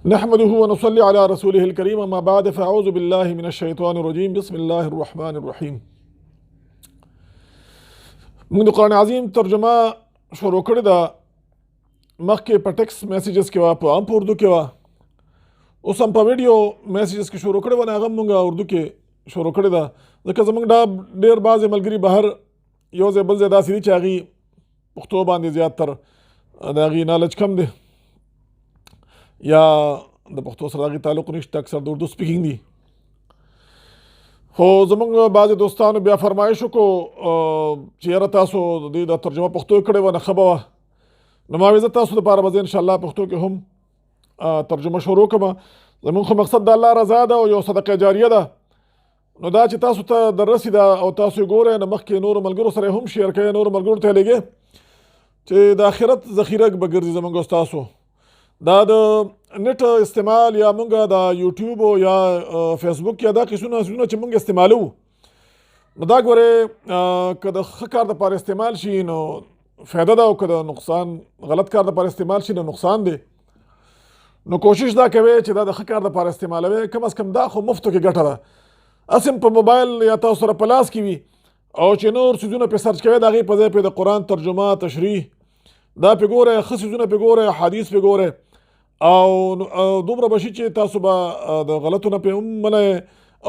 نحمده ونصلي على رسوله الكريم اما بعد فاعوذ بالله من الشيطان الرجيم بسم الله الرحمن الرحیم. موږ د قرآن عظیم ترجمه شروع کړې ده. مخکې په ټکس میسیجز کې وه، په هم په اردو کې وه، اوس هم په ویډیو میسیجز کې شروع کړې وه، نو هغه هم موږ اردو کې شروع کړې ده، ځکه زموږ دا ډېر بعضې ملګري بهر یو ځای بل ځای داسې دي چې هغوی پښتو باندې زیات تر د هغوی نالج کم دی یا د پښتو سره هغې تعلق نشته، اکثر د اردو سپیکینګ دي. خو زموږ بعضې دوستانو بیا فرمایش وکړو چې یاره تاسو د دې د ترجمه پښتو یې کړې وه، نه ښه به وه. نو ما ویل زه تاسو دپاره به زه انشاءالله پښتو کې هم ترجمه شروع کړم. زموږ خو مقصد د الله رضا ده او یو صدقه جاریه ده، نو دا چې تاسو ته در رسي ده او تاسو یې ګورئ، نو مخکې نورو ملګرو سره هم شیر کوئ، نورو ملګرو ته یې لېږئ چې د آخرت ذخیره به ګرځي زموږ او ستاسو. دا د نت استعمال یا مونږ د یوټیوب یا فیسبوک یا دا قسمونه چې مونږ استعمالو، نو دا ګورې که د ښه کار دپاره استعمال شي نو فایده ده، او که د نقصان غلط کار دپاره استعمال شي نو نقصان دی. نو کوشش دا کوئ چې دا د ښه کار دپاره استعمالوئ، کم از کم دا خو مفتو کې ګټه ده. هسې هم په موبایل یا تاسو سره په لاس کې وي او چې نور څیزونه پرې سرچ کوئ، د هغې په ځای پرې د قرآن ترجمه تشریح دا پرې ګورئ، ښه څیزونه پرې ګورئ، حدیث پرې ګورئ، او دومره به شي چې تاسو به د غلطو نه پرې هم منئ،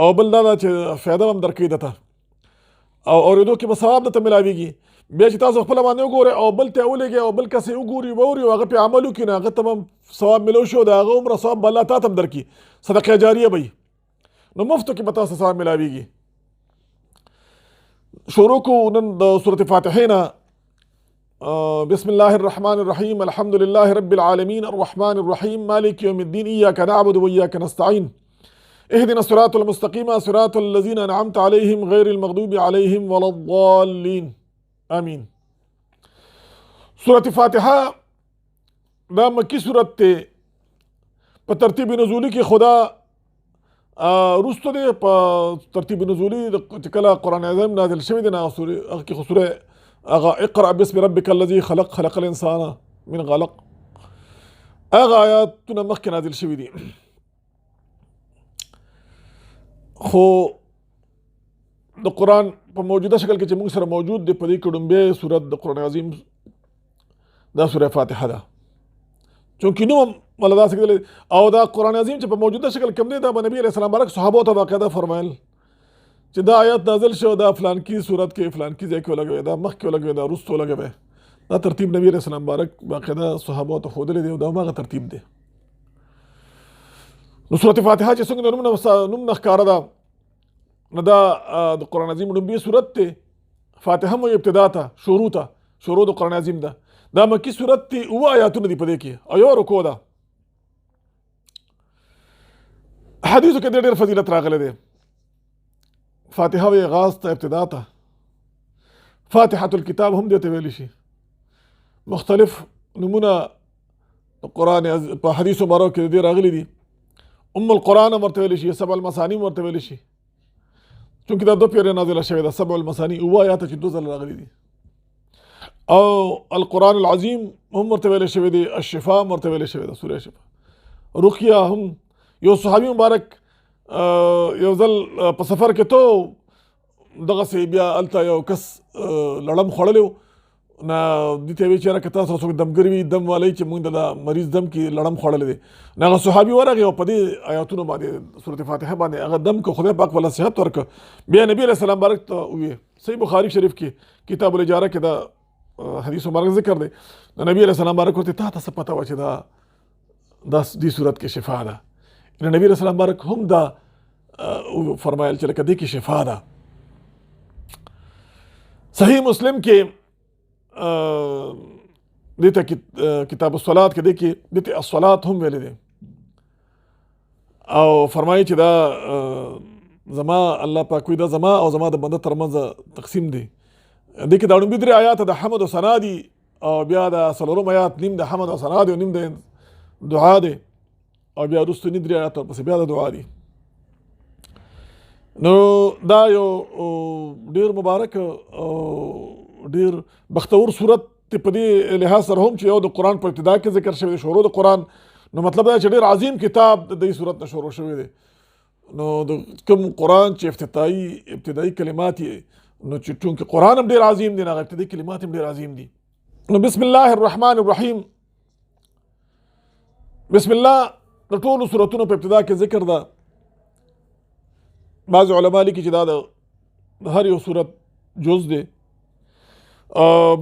او بل دا ده چې فایده به هم درکوي درته او اورېدو کې به ثواب درته ملاویږي. بیا چې تاسو خپله باندې وګورئ او بل ته یې ولېږئ او بل کس یې وګوري واوري او هغه پرې عمل وکړي، نو هغه ته به هم ثواب میلو شي او د هغه عمره ثواب به الله تا ته هم درکړي، صدقه جاریه به وي، نو مفتو کې به تاسو ثواب ملاویږي. شروع کوو نن د سورة فاتحې نه. بسم الله الرحمن الرحيم الحمد لله رب العالمين الرحمن الرحيم مالك يوم الدين إياك نعبد وإياك نستعين اهدنا الصراط المستقيم صراط الذين أنعمت عليهم غير المغضوب عليهم ولا الضالين آمين. سورة فاتحة دا مکی سورت تے، په ترتیب نزولی کې خدا رستو دی، په ترتیب نزولی چې کله قرآن عظیم نازل شوی دی، هغه کې خو سوره اقرأ باسم ربك الذي خلق خلق الانسان من غلق، هغه آیاتونه مخکې نازل شوي دي. خو د قرآن په موجوده شکل کې چې موږ سره موجود دی، په دې کې ډومبی صورت د قرآن عظیم دا سوره فاتحه ده، چونکې نوم هم داسې کېدلی او دا قرآن عظیم چې په موجوده شکل کوم دی، دا به نبي علیه السلام بارک صحابو ته باقاعده فرمایل چې دا آیات نازل شو، دا فلانکی صورت کې فلانکی ځای کې ولګوئ، دا مخکې ولګوئ، دا وروسته ولګوئ. دا ترتیب نبي علیه السلام بارک باقاعده صحابو ته ښودلی دی او دا هماغه ترتیب دی. نو سورة فاتحه چې څنګه د نوم نه ښکاره ده، نو دا د قرآن عظیم ډومبي صورت دی. فاتحه مو ابتدا ته شروع د قرآن عظیم ده. دا مکي صورت دی، 7 آیاتونه دي په دې کې او یو رکوع ده. حدیثو کې ډېر فضیلت راغلی دی. فاتحه و آغاز ته ابتدا ته فاتحة الكتاب هم دې ته ویلی شي. مختلف نمونه د قرآن په حدیثو بارو کې دې راغلي دي. القرآن هم ورته ویلی شي، 7 المثاني هم ورته ویلی شي، چونکې دا 2 پیرې نازله شوې ده. 7 المثاني 7 آیاته چې 2 ځله راغلي دي، او القرآن العظیم هم ورته ویلی شوی دی. الشفا هم ورته ویلی شوی ده، سوره شفا. رقیه هم یو صحابي مبارک یو ځل په سفر کې تو دغسې بیا هلته یو کس لړم خوړلی و، نو دې ته یې ویل چې یاره که تاسو څوک دمګر وي، دم والی چې موږ د مریض دم کې لړم خوړلی دی، نو هغه صحابي ورغی او په دې آیاتونو باندې سورة فاتحه باندې هغه دم که خدای پاک ولا صحت ورکړه. بیا نبي علیه السلام بارک ته وویل، صحیح بخاري شریف کې کتاب الاجاره کې دا حدیث مبارک ذکر دی. نو نبي علیه السلام بارک ورته تا ته څه پته وه چې دا دې صورت کې شفا ده؟ نو نبي علیه السلام بارک هم دا فرمایل چې لکه دې کې شفا ده. صحیح مسلم کې دې ته کتاب الصلاة کې دې ته الصلاة هم ویلی دی، او فرمایي چې دا زما الله پاک وي، دا زما او زما د بنده ترمنځ تقسیم دی. دې کې دا ډومبي 3 آیات د حمد و ثنا دي، او بیا د 4 آیات نیم د حمد و ثنا دی او نیم د دعا دی، او بیا وروستني 3 آیات ورپسې بیا د دعا دي. نو دا یو ډیر مبارک او ډیر بختور صورت په دې لحاظ سره هم چې یو د قرآن په ابتدا کې ذکر شوی، شروع د قرآن، نو مطلب دا چې ډېر عظیم کتاب د دې صورت نه شروع شوی دی. نو د کوم قرآن چې ابتدایي کلمات یې نو چې چونکې قرآن هم ډېر عظیم دی نو هغه ابتدایي کلمات هم ډېر عظیم دي. نو بسم الله الرحمن الرحیم، بسم الله د ټولو صورتونو په ابتدا کې ذکر ده. بعض علما لیکي چې دا د هر یو صورت جز دی،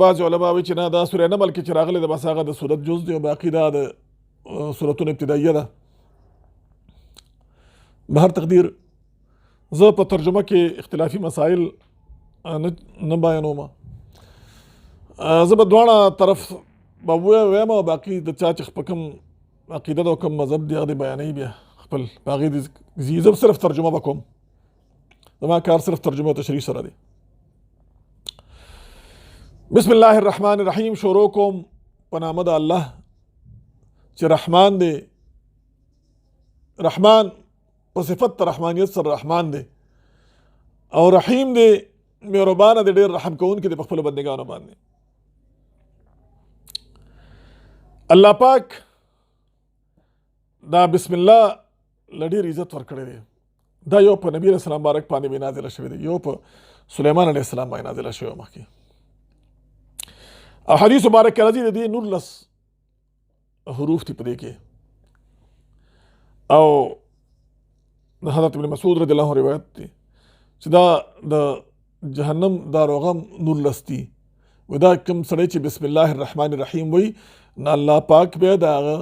بعض علما وایي چې نه دا سوره نمل کې چې راغلی ده بس هغه د صورت جز دی او باقي دا د صورتونو ابتدائیه ده. به هر تقدیر زه په ترجمه کې اختلافي مسائل نه بیانوم. زه به دواړه طرف به ووایم او باقي د چا چې په کوم عقیده ده او کوم مذهب دی هغه بیانوي بیا خپل په هغې دې زه صرف ترجمه به کوم، زما کار صرف ترجمه او تشریح سره دی. بسم الله الرحمن الرحیم، شروع کوم په نامه د الله چې رحمان دی. رحمان په صفت د رحمانیت سره رحمان دی او رحیم دی، مهربانه دی، ډېر رحم کوونکی دی په خپلو بندګانو باندې. الله پاک دا بسم الله له ډېر عزت ورکړی دی. دا یو په نبی علیه السلام بارک باندې نازله شوی دی، یو په سلیمان علیه السلام باندې نازله شوی مخکې. او حدیث مبارک کې راځي د دې 19 حروف دي په دې کې. او د حضرت ابن مسعود رضی الله عنه روایت دی چې دا د جهنم داروغه 19 دي. و دا کوم سړی چې بسم الله الرحمن الرحیم وایي نو الله پاک بیا د هغه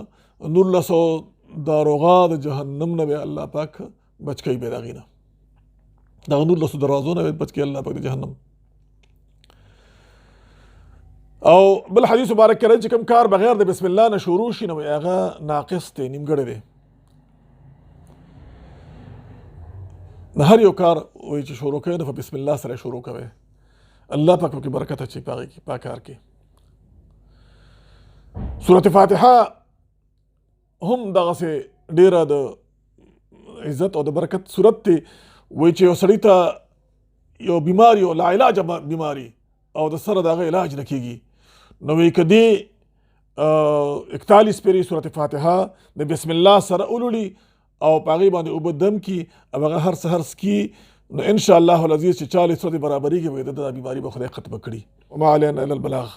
19 داروغه د جهنم نه بیا الله پاک بچ کوي، بیا د هغې نه دغه 19 دروازو نه بچ کوي الله پاک د جهنم. او بل حدیث مبارک کې راځي چې کوم کار بغیر د بسم الله نه شروع شي نو هغه ناقص دی، نیمګړی دی. د هر یو کار وایي چې شروع کوي نو په بسم الله سره شروع کوي، الله پاک پکې برکت اچوي په هغې کې، په کار کې. سورة فاتحه هم دغسې ډېره د عزت او د برکت صورت دی. وایي چې یو سړي ته یو بیماري او لا علاج بیماري او د سره د هغه علاج نه کېږي نو وایي که دې 41 پیرې سورة فاتحه د بسم الله سره ولولي او په هغې باندې اوبه دم کړي او هغه هر سحر څکي نو انشاءالله العزیز چې 40 ورځې برابرېږي به د دا بیماري به خدای ختمه کړي. وما علینا الا البلاغ.